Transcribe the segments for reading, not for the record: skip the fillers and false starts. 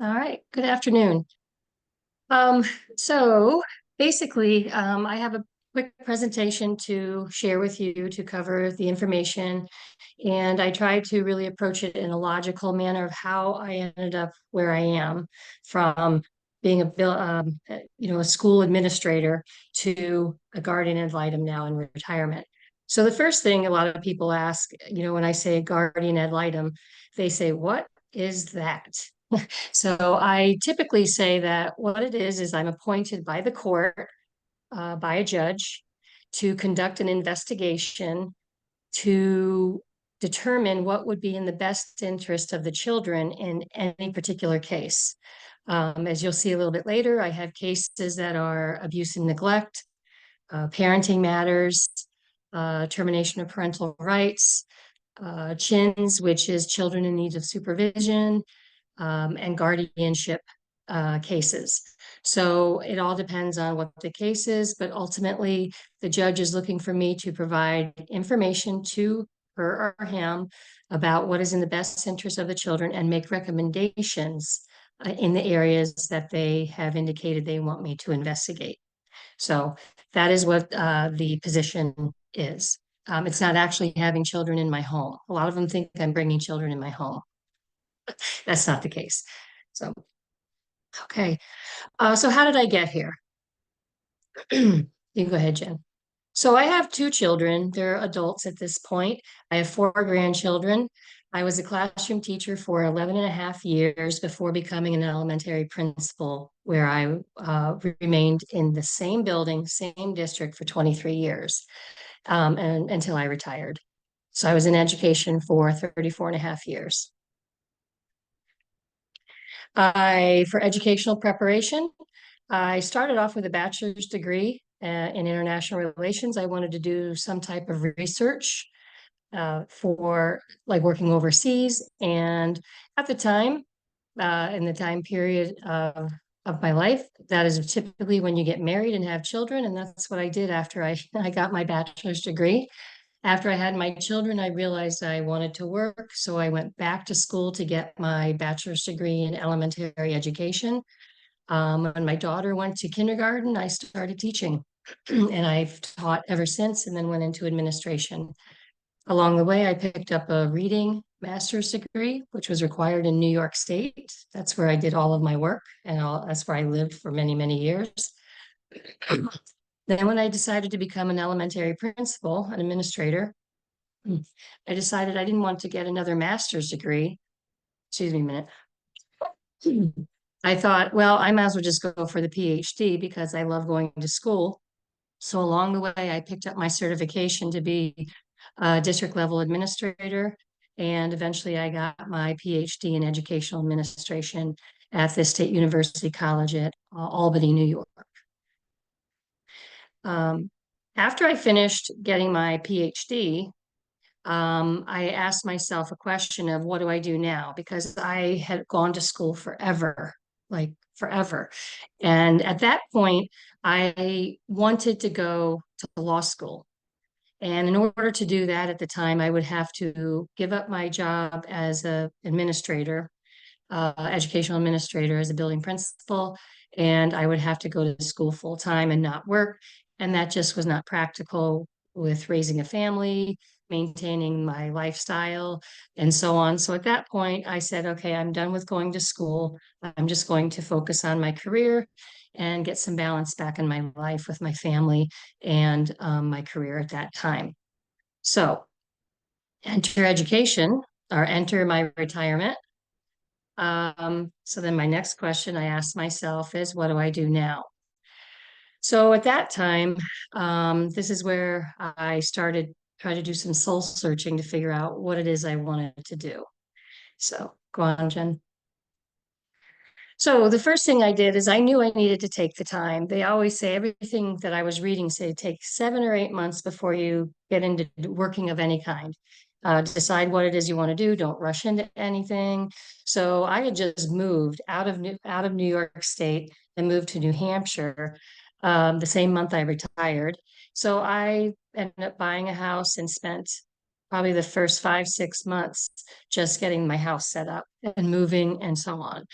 All right, good afternoon. Um, so basically, I have a quick presentation to share with you to cover the information, and I try to really approach it in a logical manner of how I ended up where I am from being a school administrator to a guardian ad litem now in retirement. So the first thing a lot of people ask, when I say guardian ad litem, they say, "What is that?" So I typically say that what it is I'm appointed by the court, by a judge, to conduct an investigation to determine what would be in the best interest of the children in any particular case. As you'll see a little bit later, I have cases that are abuse and neglect, parenting matters, termination of parental rights, CHINS, which is children in need of supervision, and guardianship cases. So it all depends on what the case is, but ultimately the judge is looking for me to provide information to her or him about what is in the best interest of the children and make recommendations in the areas that they have indicated they want me to investigate. So that is what the position is. It's not actually having children in my home. A lot of them think I'm bringing children in my home. That's not the case. So, okay. So how did I get here? You go ahead, Jen. So I have two children. They're adults at this point. I have four grandchildren. I was a classroom teacher for 11 and a half years before becoming an elementary principal, where I remained in the same building, same district for 23 years, and until I retired. So I was in education for 34 and a half years. For educational preparation, I started off with a bachelor's degree in international relations. I wanted to do some type of research for like working overseas. And at the time, in the time period of my life, that is typically when you get married and have children. And that's what I did after I got my bachelor's degree. After I had my children, I realized I wanted to work. So I went back to school to get my bachelor's degree in elementary education. When my daughter went to kindergarten, I started teaching and I've taught ever since and then went into administration. Along the way, I picked up a reading master's degree, which was required in New York State. That's where I did all of my work and that's where I lived for many, many years. Then when I decided to become an elementary principal, an administrator, I decided I didn't want to get another master's degree. Excuse me a minute. I thought, well, I might as well just go for the PhD because I love going to school. So along the way, I picked up my certification to be a district level administrator. And eventually I got my PhD in educational administration at the State University College at Albany, New York. Um, After I finished getting my PhD, I asked myself a question of what do I do now? Because I had gone to school forever, like forever. And at that point, I wanted to go to law school. And in order to do that at the time, I would have to give up my job as a administrator, educational administrator, as a building principal, and I would have to go to school full time and not work. And that just was not practical with raising a family, maintaining my lifestyle, and so on. So at that point, I said, okay, I'm done with going to school. I'm just going to focus on my career and get some balance back in my life with my family and my career at that time. So enter education or enter my retirement. So then my next question I asked myself is, what do I do now? So at that time, this is where I started trying to do some soul searching to figure out what it is I wanted to do. So go on, Jen. So the first thing I did is I knew I needed to take the time. They always say everything that I was reading say take 7 or 8 months before you get into working of any kind. Decide what it is you want to do. Don't rush into anything. So I had just moved out of New York State and moved to New Hampshire the same month I retired. So I ended up buying a house and spent probably the first 5, 6 months, just getting my house set up and moving and so on.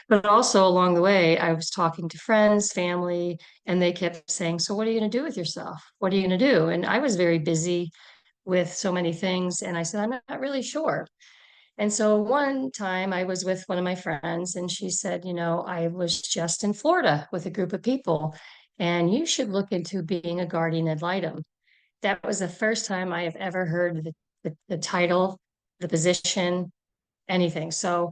But also along the way, I was talking to friends, family, and they kept saying, "So what are you going to do with yourself? What are you going to do?" And I was very busy with so many things. And I said, "I'm not really sure." And so one time I was with one of my friends and she said, I was just in Florida with a group of people and you should look into being a guardian ad litem. That was the first time I have ever heard the title, the position, anything. So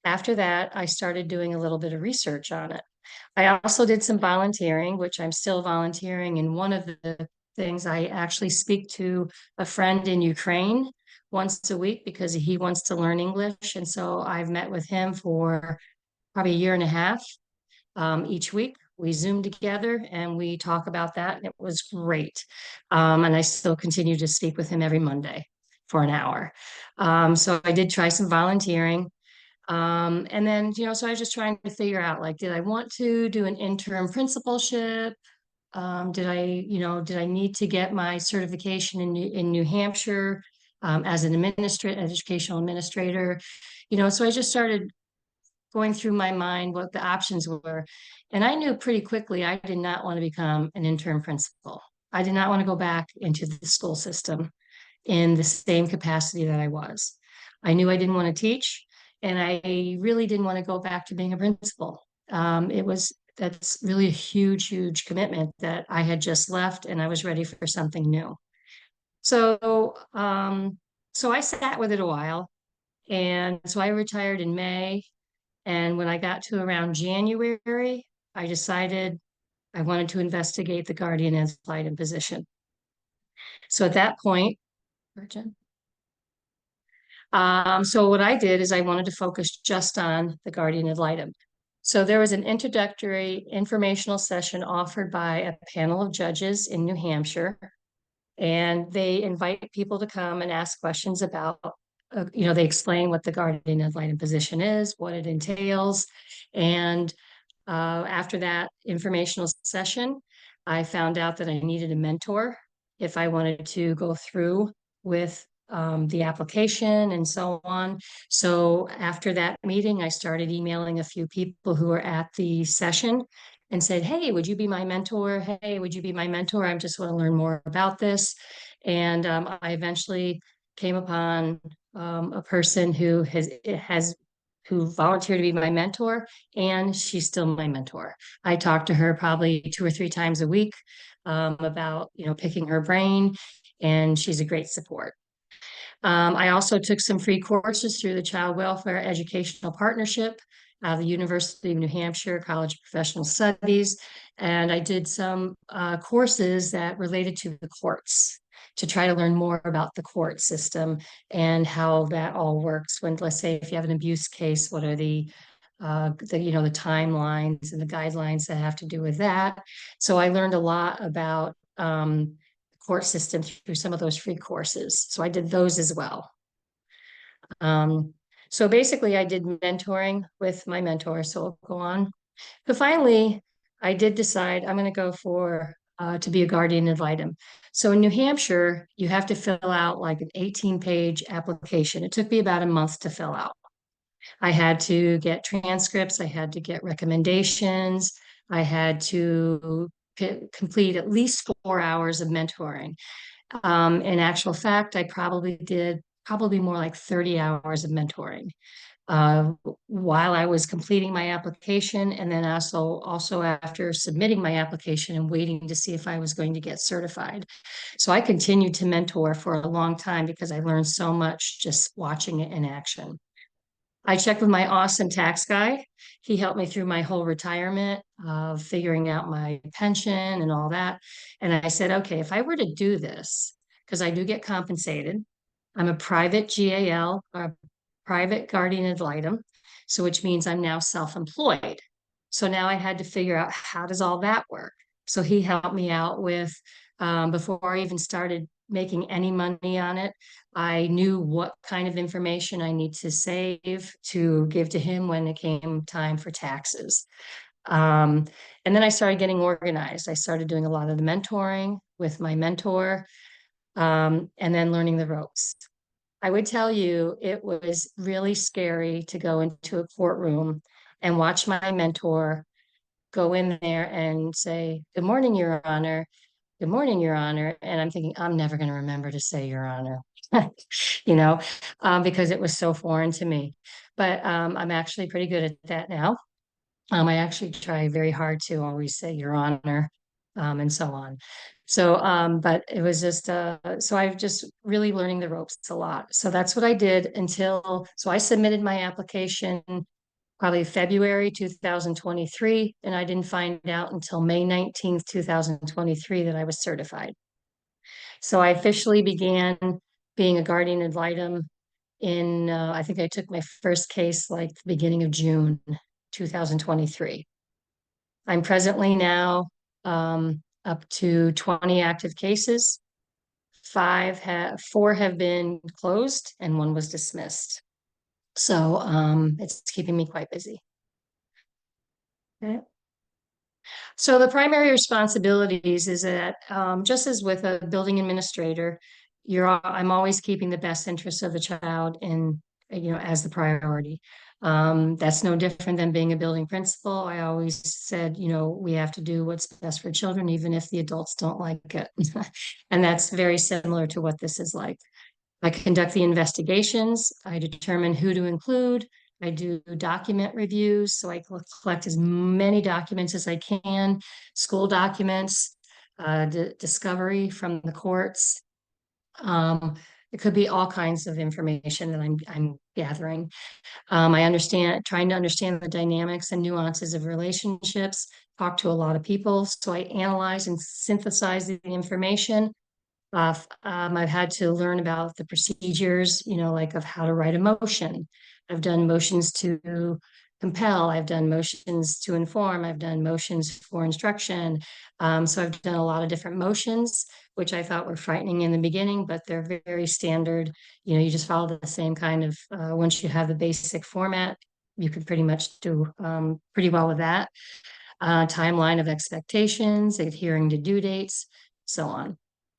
after that, I started doing a little bit of research on it. I also did some volunteering, which I'm still volunteering. And one of the things I actually speak to a friend in Ukraine once a week because he wants to learn English. And so I've met with him for probably a year and a half each week. We Zoom together and we talk about that. And it was great. And I still continue to speak with him every Monday for an hour. So I did try some volunteering. And then, so I was just trying to figure out like, did I want to do an interim principalship? Did I need to get my certification in New Hampshire as an educational administrator? So I just started going through my mind what the options were. And I knew pretty quickly I did not want to become an interim principal. I did not want to go back into the school system in the same capacity that I was. I knew I didn't want to teach, and I really didn't want to go back to being a principal. That's really a huge, huge commitment that I had just left, and I was ready for something new. So, so I sat with it a while, and so I retired in May. And when I got to around January, I decided I wanted to investigate the Guardian Ad Litem position. So at that point, so what I did is I wanted to focus just on the Guardian Ad Litem. So there was an introductory informational session offered by a panel of judges in New Hampshire, and they invite people to come and ask questions about, they explain what the Guardian Ad Litem position is, what it entails, and after that informational session, I found out that I needed a mentor if I wanted to go through with the application and so on. So after that meeting, I started emailing a few people who were at the session and said, "Hey, would you be my mentor? Hey, would you be my mentor? I just want to learn more about this." And I eventually came upon a person who volunteered to be my mentor, and she's still my mentor. I talk to her probably 2 or 3 times a week about, picking her brain, and she's a great support. I also took some free courses through the Child Welfare Educational Partnership, the University of New Hampshire College of Professional Studies, and I did some courses that related to the courts to try to learn more about the court system and how that all works. When, let's say, if you have an abuse case, what are the timelines and the guidelines that have to do with that. So I learned a lot about court system through some of those free courses. So I did those as well. So basically I did mentoring with my mentor. So I'll go on. But finally, I did decide I'm going to go to be a guardian ad litem. So in New Hampshire, you have to fill out like an 18-page application. It took me about a month to fill out. I had to get transcripts, I had to get recommendations, I had to complete at least 4 hours of mentoring. In actual fact, I probably did more like 30 hours of mentoring uh, while I was completing my application, and then also after submitting my application and waiting to see if I was going to get certified. So I continued to mentor for a long time because I learned so much just watching it in action. I checked with my awesome tax guy. He helped me through my whole retirement of figuring out my pension and all that. And I said, okay, if I were to do this, because I do get compensated, I'm a private GAL, or private guardian ad litem, so which means I'm now self-employed. So now I had to figure out how does all that work. So he helped me out with before I even started making any money on it. I knew what kind of information I need to save to give to him when it came time for taxes. Um, and then I started getting organized. I started doing a lot of the mentoring with my mentor. and then learning the ropes. I would tell you it was really scary to go into a courtroom and watch my mentor go in there and say, "Good morning, Your Honor. Good morning, Your Honor." And I'm thinking, I'm never going to remember to say Your Honor, you know, because it was so foreign to me. But I'm actually pretty good at that now. I actually try very hard to always say Your Honor, and so on. So, but it was just, so I've just really learning the ropes a lot. So that's what I did so I submitted my application probably February 2023, and I didn't find out until May 19th, 2023 that I was certified. So I officially began being a guardian ad litem I think I took my first case like the beginning of June 2023. I'm presently now up to 20 active cases. Four have been closed and one was dismissed. So it's keeping me quite busy. Okay. So the primary responsibilities is that just as with a building administrator, I'm always keeping the best interests of the child as the priority. That's no different than being a building principal. I always said, we have to do what's best for children, even if the adults don't like it. And that's very similar to what this is like. I conduct the investigations. I determine who to include. I do document reviews, so I collect as many documents as I can, school documents, discovery from the courts. It could be all kinds of information that I'm gathering. Trying to understand the dynamics and nuances of relationships, talk to a lot of people. So I analyze and synthesize the information. I've had to learn about the procedures, like of how to write a motion. I've done motions to compel. I've done motions to inform. I've done motions for instruction. So I've done a lot of different motions, which I thought were frightening in the beginning, but they're very standard. You just follow the same kind of, once you have the basic format, you can pretty much do pretty well with that. Timeline of expectations, adhering to due dates, so on.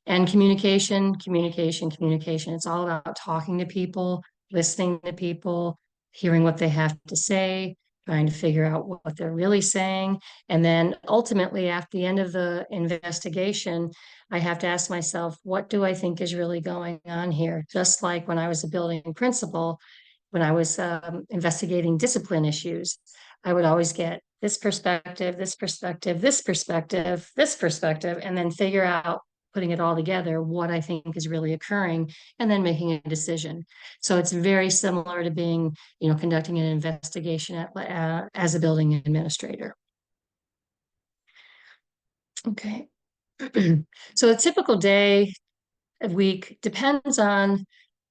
And communication. It's all about talking to people, listening to people, hearing what they have to say, trying to figure out what they're really saying. And then ultimately, at the end of the investigation, I have to ask myself, what do I think is really going on here? Just like when I was a building principal, when I was investigating discipline issues, I would always get this perspective, this perspective, this perspective, this perspective, and then figure out, putting it all together, what I think is really occurring, and then making a decision. So it's very similar to being, conducting an investigation as a building administrator. Okay. So a typical day, a week depends on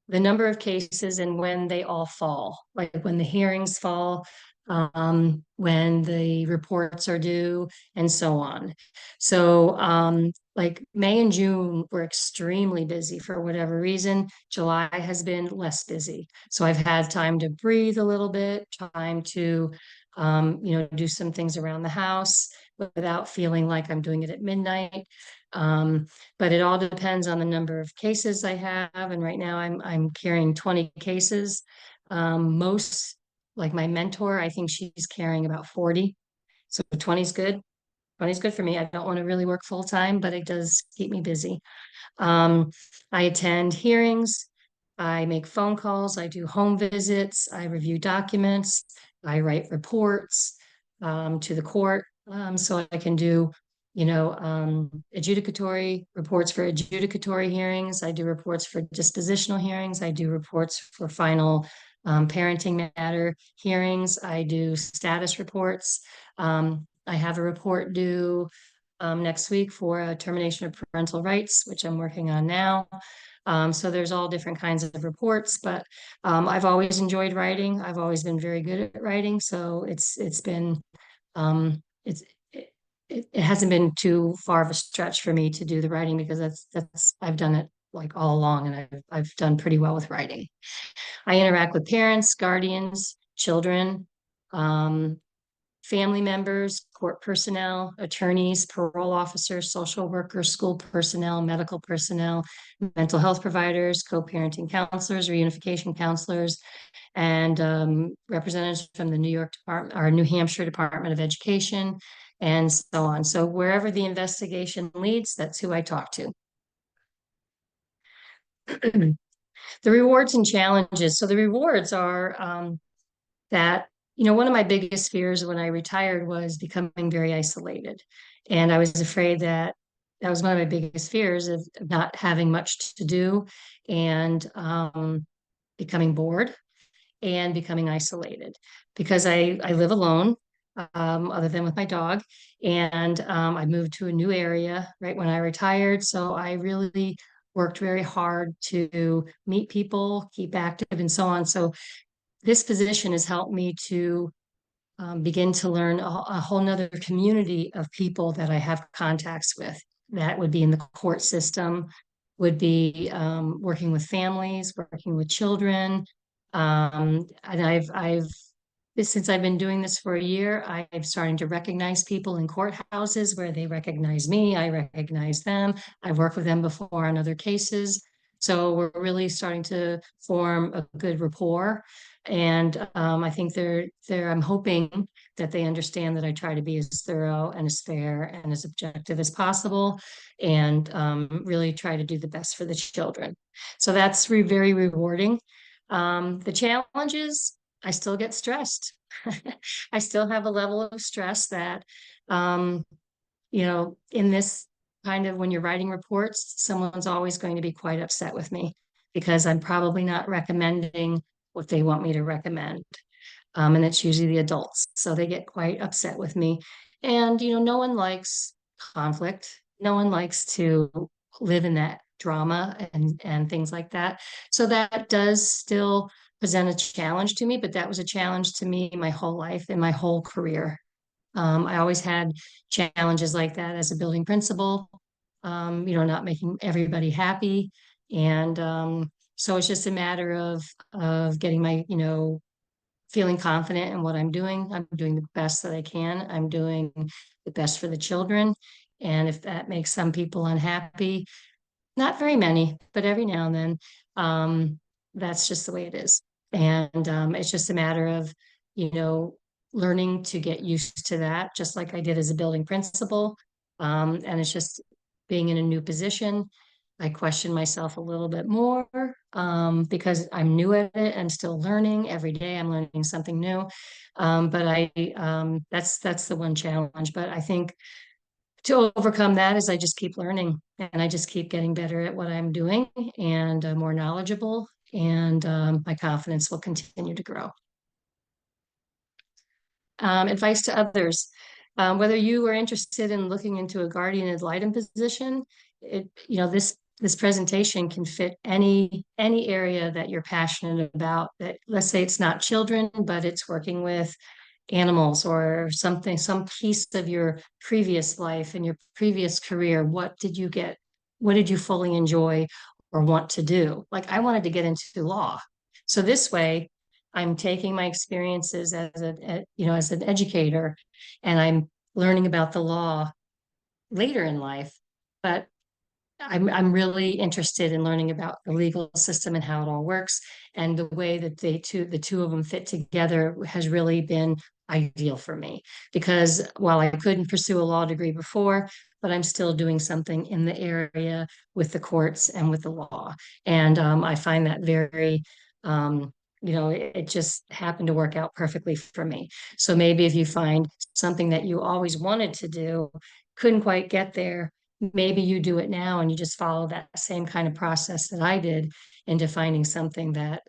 the number of cases and when they all fall, like when the hearings fall, when the reports are due, and so on. So, like May and June were extremely busy for whatever reason. July has been less busy. So I've had time to breathe a little bit, time to, do some things around the house without feeling like I'm doing it at midnight. But it all depends on the number of cases I have. And right now I'm carrying 20 cases. Most, like my mentor, I think she's carrying about 40. So 20 is good. 20 is good for me. I don't want to really work full time, but it does keep me busy. I attend hearings. I make phone calls. I do home visits. I review documents. I write reports to the court. So I can do, adjudicatory reports for adjudicatory hearings. I do reports for dispositional hearings. I do reports for final parenting matter hearings. I do status reports. I have a report due next week for a termination of parental rights, which I'm working on now. So there's all different kinds of reports, but I've always enjoyed writing. I've always been very good at writing. So it's been, it, it hasn't been too far of a stretch for me to do the writing because I've done it like all along and I've done pretty well with writing. I interact with parents, guardians, children, family members, court personnel, attorneys, parole officers, social workers, school personnel, medical personnel, mental health providers, co-parenting counselors, reunification counselors, and representatives from the New York Department or New Hampshire Department of Education, and so on. So wherever the investigation leads, that's who I talk to. The rewards and challenges. So the rewards are that, one of my biggest fears when I retired was becoming very isolated. And I was afraid that that was one of my biggest fears of not having much to do and becoming bored and becoming isolated because I live alone, other than with my dog. And I moved to a new area right when I retired. So I really worked very hard to meet people, keep active, and so on. So this position has helped me to begin to learn a whole nother community of people that I have contacts with. That would be in the court system, would be working with families, working with children. And since I've been doing this for a year, I'm starting to recognize people in courthouses where they recognize me, I recognize them. I've worked with them before on other cases. So we're really starting to form a good rapport. And I think I'm hoping that they understand that I try to be as thorough and as fair and as objective as possible and really try to do the best for the children. So that's very rewarding. The challenges, I still get stressed. I still have a level of stress that, um, in this kind of when you're writing reports, someone's always going to be quite upset with me because I'm probably not recommending what they want me to recommend. And it's usually the adults. So they get quite upset with me. And, no one likes conflict. No one likes to live in that drama and things like that. So that does still present a challenge to me, but that was a challenge to me my whole life and my whole career. I always had challenges like that as a building principal, not making everybody happy. And so it's just a matter of getting feeling confident in what I'm doing. I'm doing the best that I can. I'm doing the best for the children. And if that makes some people unhappy, not very many, but every now and then, that's just the way it is. And it's just a matter of, you know, learning to get used to that, just like I did as a building principal. And it's just being in a new position. I question myself a little bit more because I'm new at it and still learning. Every day I'm learning something new. But that's the one challenge. But I think to overcome that is I just keep learning and I just keep getting better at what I'm doing and more knowledgeable, and my confidence will continue to grow. Advice to others. Whether you are interested in looking into a guardian ad litem position, this presentation can fit any area that you're passionate about. That, let's say it's not children, but it's working with animals or something, some piece of your previous life and your previous career. What did you get? What did you fully enjoy or want to do? Like I wanted to get into law. So this way, I'm taking my experiences as an educator, and I'm learning about the law later in life. But I'm really interested in learning about the legal system and how it all works. And the way that the two of them fit together has really been ideal for me. Because while I couldn't pursue a law degree before, but I'm still doing something in the area with the courts and with the law. And I find that very, it just happened to work out perfectly for me. So maybe if you find something that you always wanted to do, couldn't quite get there, maybe you do it now and you just follow that same kind of process that I did into finding something that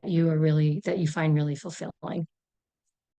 you find really fulfilling.